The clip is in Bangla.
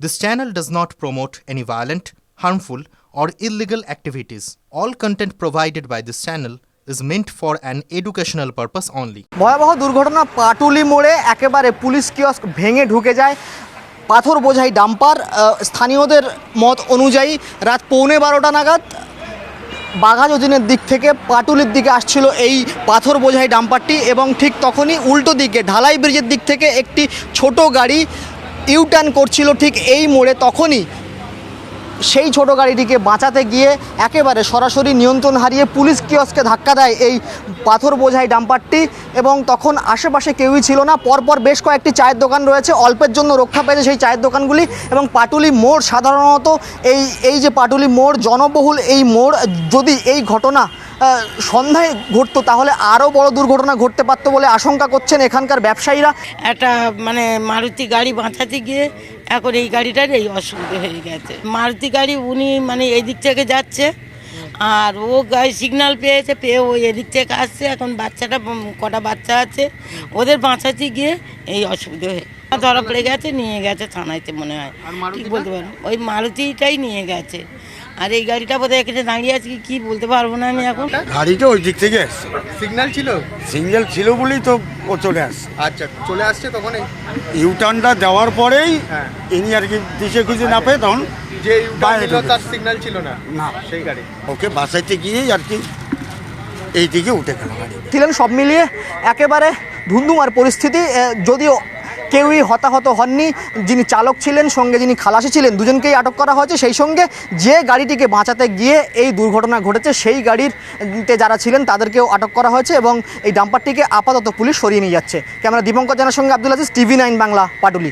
This channel does not promote any violent, harmful, or illegal activities. All content provided by this channel is meant for an educational purpose only. ভয়াবহ দুর্ঘটনা পাটুলি মোড়ে একেবারে পুলিশ কিয়স্ক ভেঙে ঢুকে যায় পাথর বোঝাই ডাম্পার। স্থানীয়দের মত অনুযায়ী রাত 11:15 নাগাদ বাঘাযতীনের দিক থেকে পাটুলির দিকে আসছিল এই পাথর বোঝাই ডাম্পারটি এবং ঠিক তখনই উল্টো দিকে ঢালাই ব্রিজের দিক থেকে একটি ছোট গাড়ি ইউটার্ন করছিল ঠিক এই মোড়ে। তখনই সেই ছোট গাড়িটিকে বাঁচাতে গিয়ে একেবারে সরাসরি নিয়ন্ত্রণ হারিয়ে পুলিশ কিয়স্কে ধাক্কা দেয় এই পাথর বোঝাই ডাম্পারটি এবং তখন আশেপাশে কেউই ছিল না। পরপর বেশ কয়েকটি চায়ের দোকান রয়েছে, অল্পের জন্য রক্ষা পেয়েছে সেই চায়ের দোকানগুলি। এবং পাটুলি মোড় সাধারণত এই যে পাটুলি মোড় জনবহুল এই মোড়, যদি এই ঘটনা সন্ধ্যায় ঘটতো তাহলে আরও বড় দুর্ঘটনা ঘটতে পারতো বলে আশঙ্কা করছেন এখানকার ব্যবসায়ীরা। একটা মারুতি গাড়ি বাঁচাতে গিয়ে এখন এই গাড়িটার এই অসুবিধা হয়ে গেছে। মারুতি গাড়ি উনি এই দিক থেকে যাচ্ছে আর ও গাড়ি সিগন্যাল পেয়ে ও এদিক থেকে আসছে। এখন বাচ্চাটা কটা বাচ্চা আছে, ওদের বাঁচাতে গিয়ে এই অসুবিধা হয়ে ধরা পড়ে গেছে, নিয়ে গেছে থানাইতে মনে হয়। কি বলতে পারবো, ওই মারুতিটাই নিয়ে গেছে। আর এই গাড়িটা বোধহয় এখানে দাঁড়িয়ে আছে কি বলতে পারবো না আমি এখন। গাড়িটা ওই দিক থেকে আসছে, সিগন্যাল ছিল বলেই তো ও চলে আসছে। আচ্ছা, চলে আসছে তখন ইউটার্নটা দেওয়ার পরেই ইনি আর কি দিশে খুঁজে না পেয়ে তখন যে তার সিগন্যাল ছিল না সেই গাড়ি ওকে বাঁচাইতে গিয়েই আর কি এই দিকে উঠে গেল গাড়ি। ছিলেন সব মিলিয়ে একেবারে ধুন্ধুমার পরিস্থিতি। যদিও কেউই হতাহত হননি, যিনি চালক ছিলেন সঙ্গে যিনি খালাসি ছিলেন দুজনকেই আটক করা হয়েছে। সেই সঙ্গে যে গাড়িটিকে বাঁচাতে গিয়ে এই দুর্ঘটনা ঘটেছে সেই গাড়িতে যারা ছিলেন তাদেরকেও আটক করা হয়েছে এবং এই ডাম্পারটিকে আপাতত পুলিশ সরিয়ে নিয়ে যাচ্ছে। ক্যামেরা দীপঙ্কর জানার সঙ্গে আব্দুল আজিজ, TV9 বাংলা, পাটুলি।